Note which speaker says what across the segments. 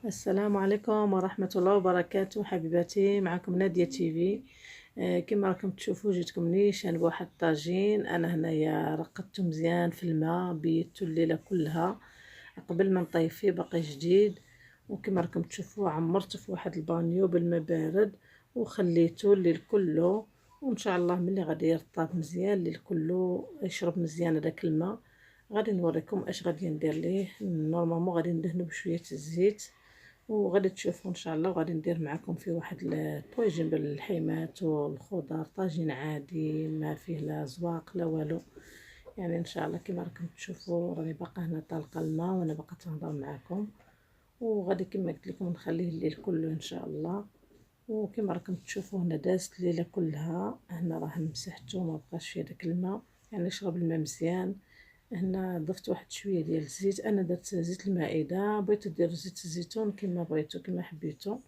Speaker 1: السلام عليكم ورحمة الله وبركاته حبيباتي، معكم نادية تيفي. كما راكم تشوفوا جيتكم نيشان بواحد الطاجين. انا هنايا رقدته مزيان في الماء، بيتو الليلة كلها قبل ما نطيب فيه باقي جديد. وكما راكم تشوفوا عمرته في واحد البانيو بالماء بارد وخليته الليل كله، وان شاء الله ملي غادي يرطب مزيان الليل كله يشرب مزيان هذاك الماء. غادي نوريكم اش غادي ندير ليه. نورمالمون غادي ندهنو بشوية الزيت وغادي تشوفوا ان شاء الله. وغادي ندير معكم في واحد الطواجن باللحيمات والخضر، طاجين عادي ما فيه لا زواق لا والو. يعني ان شاء الله كما راكم تشوفوا راني باقا هنا طالقه الماء وانا باقا تنهضر معكم. وغادي كما قلت لكم نخليه الليل كله ان شاء الله. وكما راكم تشوفوا هنا دازت الليله كلها. هنا راه مسحته ما بقاش فيه داك الماء، يعني شرب الماء مزيان. هنا ضفت واحد شويه ديال الزيت، انا درت زيت المائده، بغيتو ديروا زيت الزيتون كما بغيتو كما حبيتو.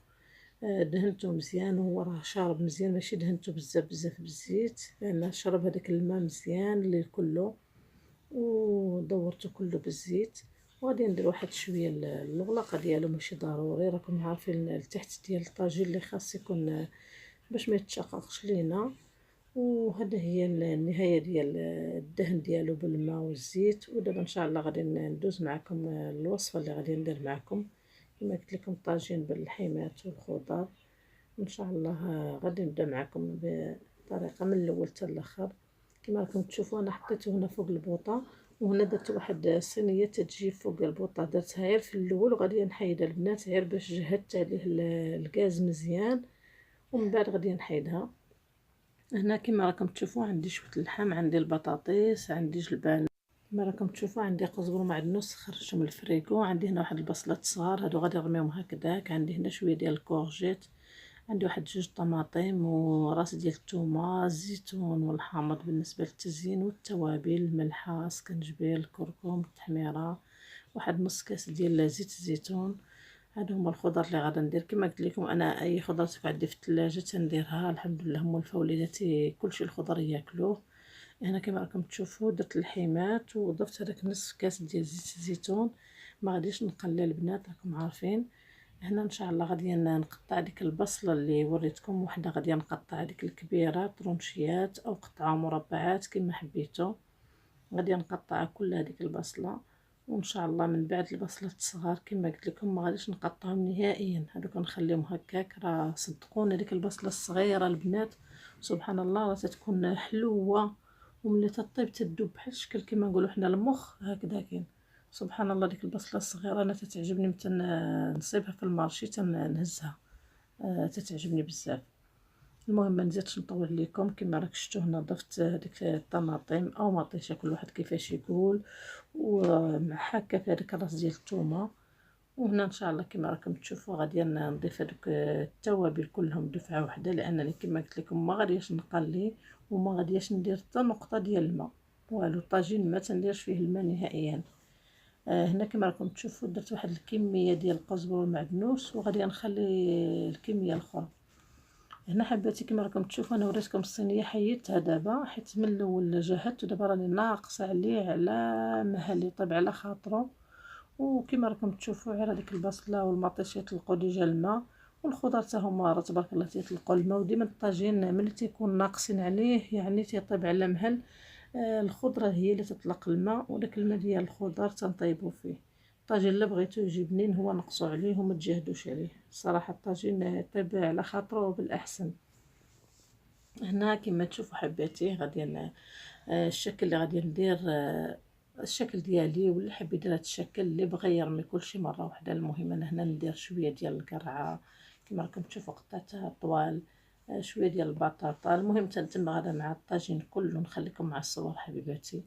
Speaker 1: دهنته مزيان وهو راه شارب مزيان، ماشي دهنته بزاف بزاف بالزيت لان شرب هذاك الماء مزيان الليل كله. ودورته كله بالزيت. وغادي ندير واحد شويه الغلاقه ديالو، ماشي ضروري، راكم عارفين التحت ديال الطاجين اللي خاص يكون باش ما يتشققش لينا. وهذا هي النهايه ديال الدهن ديالو بالماء والزيت. ودابا ان شاء الله غادي ندوز معكم الوصفه اللي غادي ندير معكم. كما قلت لكم طاجين باللحيمات والخضر. ان شاء الله غادي نبدا معكم بطريقه من الاول حتى الاخر. كما راكم تشوفوا انا حطيته هنا فوق البوطه، وهنا درت واحد الصينيه تجي فوق البوطه، درتها غير في الاول وغادي نحيدها البنات غير باش جهدت عليه الغاز مزيان، ومن بعد غادي نحيدها. هنا كما راكم تشوفوا عندي شويه اللحم، عندي البطاطيس، عندي جلبان. كما راكم تشوفوا عندي قزبر ومعدنوس خرجتهم من الفريكو، عندي هنا واحد البصلات صغار هادو غادي نرميهم هكذاك، عندي هنا شويه ديال الكورجيت، عندي واحد جوج طماطم وراس ديال الثومه، الزيتون والحامض بالنسبه للتزيين، والتوابل الملحه، سكنجبير، الكركم، التحميره، واحد نص كاس ديال زيت الزيتون. هادو هما الخضر اللي غادا ندير. كما قلت لكم انا اي خضر تبقى عندي في الثلاجه تنديرها، الحمد لله مولفه وليداتي كلشي الخضر ياكلوه. هنا كما راكم تشوفوا درت اللحيمات وضفت هذاك نصف كاس ديال زيت الزيتون. ما غاديش نقلي البنات راكم عارفين. هنا ان شاء الله غادي نقطع ديك البصله اللي وريتكم، وحده غادي نقطع ديك الكبيره طرونشيات او قطعه مربعات كما حبيتو. غادي نقطع كل هذيك البصله. وان شاء الله من بعد البصلات الصغار كما قلت لكم ما غاديش نقطعهم نهائيا، هادو كنخليهم هكاك. راه صدقوني ديك البصله الصغيره البنات سبحان الله راه تكون حلوه، وملي تطيب تذوب بحال الشكل كما نقولوا حنا المخ هكذا كاين. سبحان الله ديك البصله الصغيره انا تتعجبني متى نصيبها في المارشي تنهزها. تتعجبني بزاف. المهم ما نزيدش نطول لكم. كما راك شفتوا هنا ضفت هذيك الطماطم او مطيشه كل واحد كيفاش يقول، ومحكه في هذيك الراس ديال الثومه. وهنا ان شاء الله كما راكم تشوفوا غادي نضيف هذوك التوابل كلهم دفعه واحده، لانني كما قلت لكم ما غاديش نقلي وما غاديش ندير حتى نقطه ديال الماء والو. الطاجين ما تنديرش فيه الماء نهائيا. هنا كما راكم تشوفوا درت واحد الكميه ديال القزبر والمعدنوس، وغادي نخلي الكميه الاخرى. هنا حباتي كما راكم تشوفوا انا وريتكم الصينيه حيدتها دابا حيت من الاول جهدت، ودابا راني ناقصه عليه على مهل يطيب على خاطرو. وكما راكم تشوفوا غير هذيك البصله والمطيش يطلقوا ديجا الماء، والخضر حتى هما راه تبارك الله تيطلقوا الماء. وديما الطاجين ملي تيكون ناقصين عليه يعني تيطيب على مهل. الخضره هي اللي تطلق الماء، وداك الماء ديال الخضر تنطيبوا فيه. الطاجين اللي بغيتو يجي بنين هو نقصوا عليه وما تجاهدوش عليه. الصراحه الطاجين يطيب على خاطره بالاحسن. هنا كما تشوفوا حباتي غادي الشكل اللي غادي ندير الشكل ديالي، واللي حاب يدير هذا الشكل اللي بغى يرمي كلشي مره واحده. المهم انا هنا ندير شويه ديال القرعه كما راكم تشوفوا قطعتها طوال، شويه ديال البطاطا. المهم تنتما غادا مع الطاجين كله. نخليكم مع الصور حبيباتي.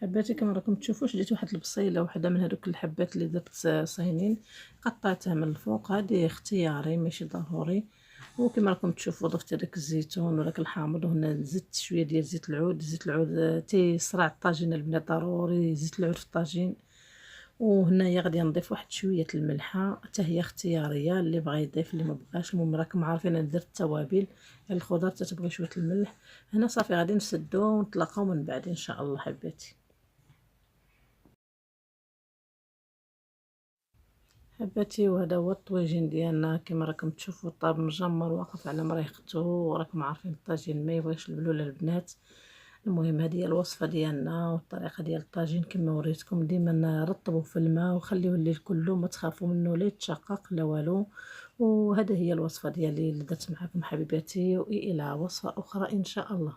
Speaker 1: حباتي كما راكم تشوفوا شديت واحد البصيله وحده من هذوك الحبات اللي درت صهينين، قطعتها من الفوق. هذه اختياري ماشي ضروري. وكما راكم تشوفوا ضفت هذاك الزيتون وداك الحامض، وهنا زدت شويه ديال زيت العود. زيت العود تيصرع الطاجين البنات، ضروري زيت العود في الطاجين. وهنايا غادي نضيف واحد شويه الملحه حتى هي اختياريه، اللي بغى يضيف اللي ما بغاش. المهم راكم عارفين انا درت التوابل. الخضر تتبغي شويه الملح. هنا صافي غادي نسدو ونتلاقاو من بعد ان شاء الله حباتي. حباتي وهذا هو الطويجين ديالنا كما راكم تشوفوا، الطاب مجمر واقف على مريخته. وراكم عارفين الطاجين ما يبغيش البلوله البنات. المهم هذه هي الوصفه ديالنا والطريقه ديال الطاجين كما وريتكم. ديما نرطبوا في الماء وخليوه الليل كله، ما تخافوا منه لا يتشقق لا والو. وهذه هي الوصفه ديالي اللي درت معكم حبيباتي، والى وصفه اخرى ان شاء الله.